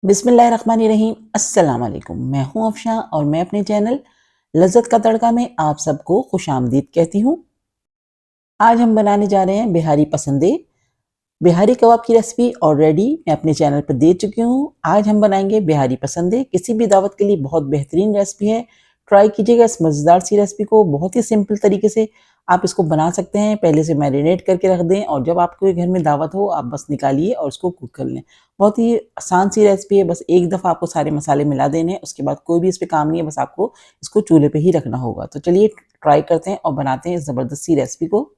बिस्मिल्लाहिर्रहमानिर्रहीम। अस्सलाम वालेकुम। मैं हूं अफशा और मैं अपने चैनल लज़्ज़त का तड़का में आप सबको खुशामदीद कहती हूँ। आज हम बनाने जा रहे हैं बिहारी पसंदे। बिहारी कबाब की रेसिपी ऑलरेडी मैं अपने चैनल पर दे चुकी हूँ। आज हम बनाएंगे बिहारी पसंदे। किसी भी दावत के लिए बहुत बेहतरीन रेसिपी है। ट्राई कीजिएगा इस मज़ेदार सी रेसिपी को। बहुत ही सिंपल तरीके से आप इसको बना सकते हैं। पहले से मैरिनेट करके रख दें और जब आपके घर में दावत हो आप बस निकालिए और उसको कुक कर लें। बहुत ही आसान सी रेसिपी है। बस एक दफ़ा आपको सारे मसाले मिला देने हैं, उसके बाद कोई भी इस पे काम नहीं है। बस आपको इसको चूल्हे पे ही रखना होगा। तो चलिए ट्राई करते हैं और बनाते हैं इस ज़बरदस्त सी रेसिपी को।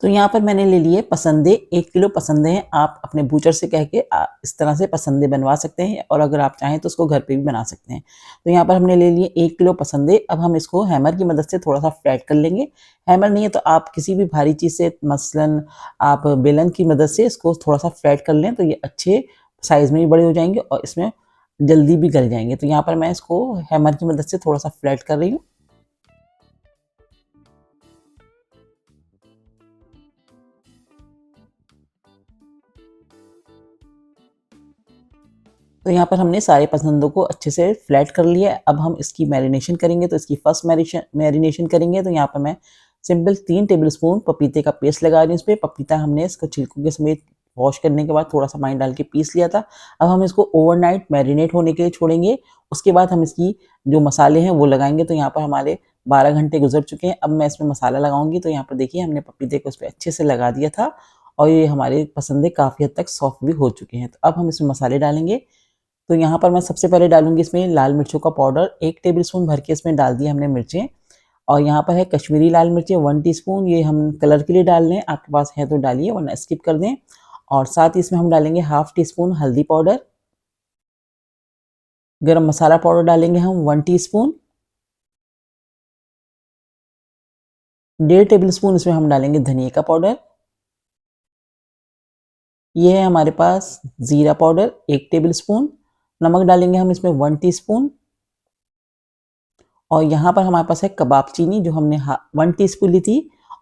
तो यहाँ पर मैंने ले लिए पसंदे। 1 किलो पसंदे हैं। आप अपने बूचर से कह के इस तरह से पसंदे बनवा सकते हैं और अगर आप चाहें तो उसको घर पे भी बना सकते हैं। तो यहाँ पर हमने ले लिए 1 किलो पसंदे। अब हम इसको हैमर की मदद से थोड़ा-सा फ्लैट कर लेंगे। हैमर नहीं है तो आप किसी भी भारी चीज़ से मसलन आप बेलन की मदद से इसको थोड़ा-सा फ्लैट कर लें तो ये अच्छे साइज़ में भी बड़े हो जाएँगे और इसमें जल्दी भी गल जाएँगे। तो यहाँ पर मैं इसको हैमर की मदद से थोड़ा-सा फ्लैट कर रही हूँ। तो यहाँ पर हमने सारे पसंदों को अच्छे से फ्लैट कर लिया है। अब हम इसकी मैरिनेशन करेंगे तो इसकी फर्स्ट मैरिनेशन करेंगे तो यहाँ पर मैं सिंपल 3 टेबलस्पून पपीते का पेस्ट लगा रही हूँ। इसमें पपीता हमने इसको छिलकों के समेत वॉश करने के बाद थोड़ा सा पानी डाल के पीस लिया था। अब हम इसको ओवरनाइट मैरिनेट होने के लिए छोड़ेंगे। उसके बाद हम इसकी जो मसाले हैं वो लगाएंगे। तो यहाँ पर हमारे 12 घंटे गुजर चुके हैं। अब मैं इसमें मसाला लगाऊंगी। तो यहाँ पर देखिए हमने पपीते को उस पर अच्छे से लगा दिया था और ये हमारे पसंदे काफ़ी हद तक सॉफ्ट भी हो चुके हैं। तो अब हम इसमें मसाले डालेंगे। तो यहाँ पर मैं सबसे पहले डालूँगी इसमें लाल मिर्चों का पाउडर। 1 टेबलस्पून भर के इसमें डाल दिए हमने मिर्चें और यहाँ पर है कश्मीरी लाल मिर्चें 1 टीस्पून। ये हम कलर के लिए डाल रहे हैं, आपके पास है तो डालिए वरना स्किप कर दें। और साथ ही इसमें हम डालेंगे हाफ टी स्पून हल्दी पाउडर। गरम मसाला पाउडर डालेंगे हम 1 टीस्पून। 1.5 टेबलस्पून इसमें हम डालेंगे धनिया का पाउडर। ये है हमारे पास ज़ीरा पाउडर 1 टेबलस्पून। नमक डालेंगे हम इसमें 1 टीस्पून। और यहाँ पर हमारे पास है कबाब चीनी जो हमने 1 टीस्पून ली थी।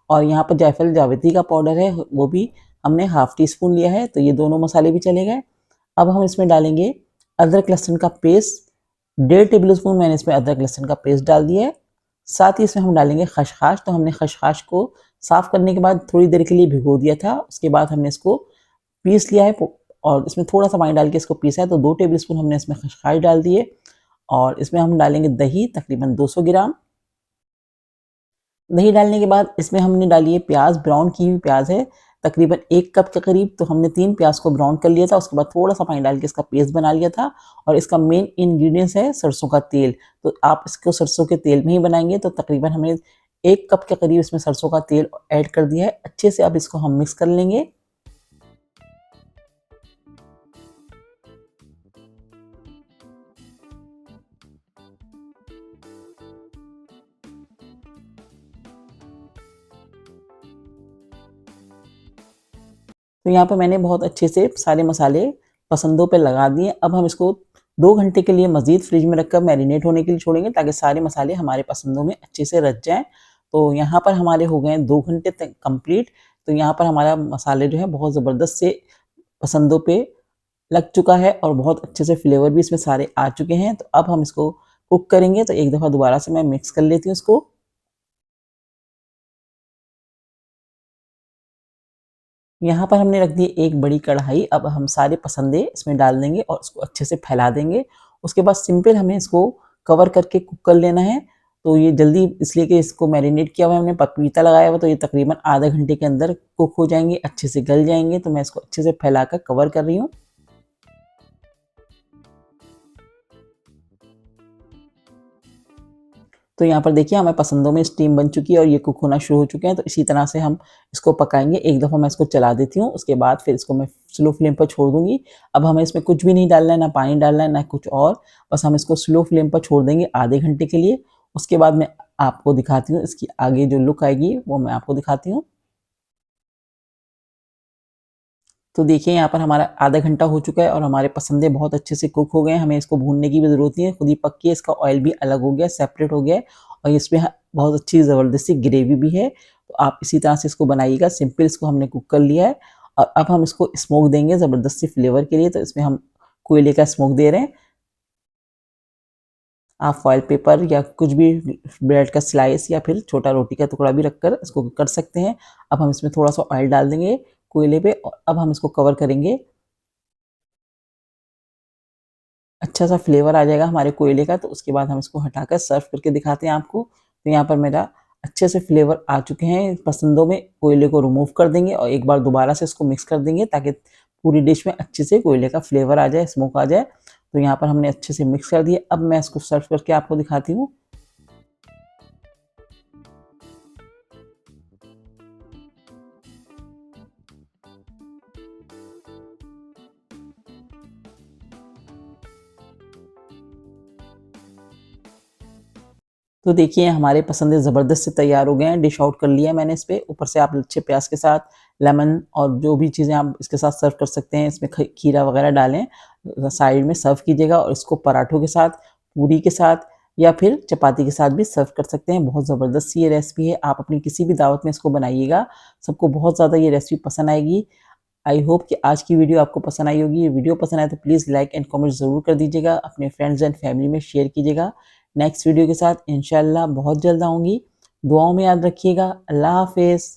और यहाँ पर जायफल जावित्री का पाउडर है वो भी हमने हाफ टी स्पून लिया है। तो ये दोनों मसाले भी चले गए। अब हम इसमें डालेंगे अदरक लहसुन का पेस्ट। 1.5 टेबलस्पून मैंने इसमें अदरक लहसुन का पेस्ट डाल दिया है। साथ ही इसमें हम डालेंगे खसखस। तो हमने खसखस को साफ़ करने के बाद थोड़ी देर के लिए भिगो दिया था। उसके बाद हमने इसको पीस लिया है और इसमें थोड़ा सा पानी डाल के इसको पीसा है। तो 2 टेबलस्पून हमने इसमें खसखस डाल दिए और इसमें हम डालेंगे दही तकरीबन 200 ग्राम। दही डालने के बाद इसमें हमने डाली है प्याज। ब्राउन की हुई प्याज है तकरीबन 1 कप के करीब। तो हमने 3 प्याज को ब्राउन कर लिया था। उसके बाद थोड़ा सा पानी डाल के इसका पेस्ट बना लिया था। और इसका मेन इंग्रेडिएंट्स है सरसों का तेल। तो आप इसको सरसों के तेल में ही बनाएंगे। तो तकरीबन हमने 1 कप के करीब इसमें सरसों का तेल ऐड कर दिया है। अच्छे से अब इसको हम मिक्स कर लेंगे। तो यहाँ पे मैंने बहुत अच्छे से सारे मसाले पसंदों पे लगा दिए। अब हम इसको 2 घंटे के लिए मज़ीद फ्रिज में रखकर मैरिनेट होने के लिए छोड़ेंगे ताकि सारे मसाले हमारे पसंदों में अच्छे से रच जाएँ। तो यहाँ पर हमारे हो गए हैं 2 घंटे तक कंप्लीट। तो यहाँ पर हमारा मसाले जो है बहुत ज़बरदस्त से पसंदों पे लग चुका है और बहुत अच्छे से फ्लेवर भी इसमें सारे आ चुके हैं। तो अब हम इसको कुक करेंगे। तो एक दफ़ा दोबारा से मैं मिक्स कर लेती हूँ इसको। यहाँ पर हमने रख दी एक बड़ी कढ़ाई। अब हम सारे पसंदे इसमें डाल देंगे और उसको अच्छे से फैला देंगे। उसके बाद सिंपल हमें इसको कवर करके कुक कर लेना है। तो ये जल्दी इसलिए कि इसको मैरिनेट किया हुआ है हमने, पपीता लगाया हुआ। तो ये तकरीबन आधा घंटे के अंदर कुक हो जाएंगे, अच्छे से गल जाएंगे। तो मैं इसको अच्छे से फैलाकर कवर कर रही हूँ। तो यहाँ पर देखिए हमें पसंदों में स्टीम बन चुकी है और ये कुक होना शुरू हो चुके हैं। तो इसी तरह से हम इसको पकाएंगे। एक दफ़ा मैं इसको चला देती हूँ, उसके बाद फिर इसको मैं स्लो फ्लेम पर छोड़ दूंगी। अब हमें इसमें कुछ भी नहीं डालना है, ना पानी डालना है ना कुछ और। बस हम इसको स्लो फ्लेम पर छोड़ देंगे आधे घंटे के लिए। उसके बाद मैं आपको दिखाती हूँ इसकी आगे जो लुक आएगी वो मैं आपको दिखाती हूँ। तो देखिए यहाँ पर हमारा आधा घंटा हो चुका है और हमारे पसंदे बहुत अच्छे से कुक हो गए हैं। हमें इसको भूनने की भी ज़रूरत नहीं है, खुद ही पक के इसका ऑयल भी अलग हो गया, सेपरेट हो गया है। और इसमें बहुत अच्छी ज़बरदस्ती ग्रेवी भी है। तो आप इसी तरह से इसको बनाइएगा। सिंपल इसको हमने कुक कर लिया है और अब हम इसको स्मोक देंगे ज़बरदस्ती फ्लेवर के लिए, तो इसमें हम कोयले का स्मोक दे रहे हैं। आप फॉइल पेपर या कुछ भी ब्रेड का स्लाइस या फिर छोटा रोटी का टुकड़ा भी रखकर इसको कर सकते हैं। अब हम इसमें थोड़ा सा ऑयल डाल देंगे कोयले पे और अब हम इसको कवर करेंगे। अच्छा सा फ्लेवर आ जाएगा हमारे कोयले का, तो उसके बाद हम इसको हटाकर सर्व करके दिखाते हैं आपको। तो यहाँ पर मेरा अच्छे से फ्लेवर आ चुके हैं पसंदों में। कोयले को रिमूव कर देंगे और एक बार दोबारा से इसको मिक्स कर देंगे ताकि पूरी डिश में अच्छे से कोयले का फ्लेवर आ जाए, स्मोक आ जाए। तो यहाँ पर हमने अच्छे से मिक्स कर दिया। अब मैं इसको सर्व करके आपको दिखाती हूँ। तो देखिए हमारे पसंदीदा ज़बरदस्त से तैयार हो गए हैं, डिश आउट कर लिया है मैंने इस पे। ऊपर से आप लच्छे प्याज़ के साथ लेमन और जो भी चीज़ें आप इसके साथ सर्व कर सकते हैं, इसमें ख खीरा वगैरह डालें, साइड में सर्व कीजिएगा और इसको पराठों के साथ, पूरी के साथ या फिर चपाती के साथ भी सर्व कर सकते हैं। बहुत ज़बरदस्त सी ये रेसिपी है, आप अपनी किसी भी दावत में इसको बनाइएगा, सबको बहुत ज़्यादा ये रेसिपी पसंद आएगी। आई होप कि आज की वीडियो आपको पसंद आई होगी। ये वीडियो पसंद आए तो प्लीज़ लाइक एंड कमेंट ज़रूर कर दीजिएगा। अपने फ्रेंड्स एंड फैमिली में शेयर कीजिएगा। नेक्स्ट वीडियो के साथ इंशाल्लाह बहुत जल्द आऊँगी। दुआओं में याद रखिएगा। अल्लाह हाफ़िज़।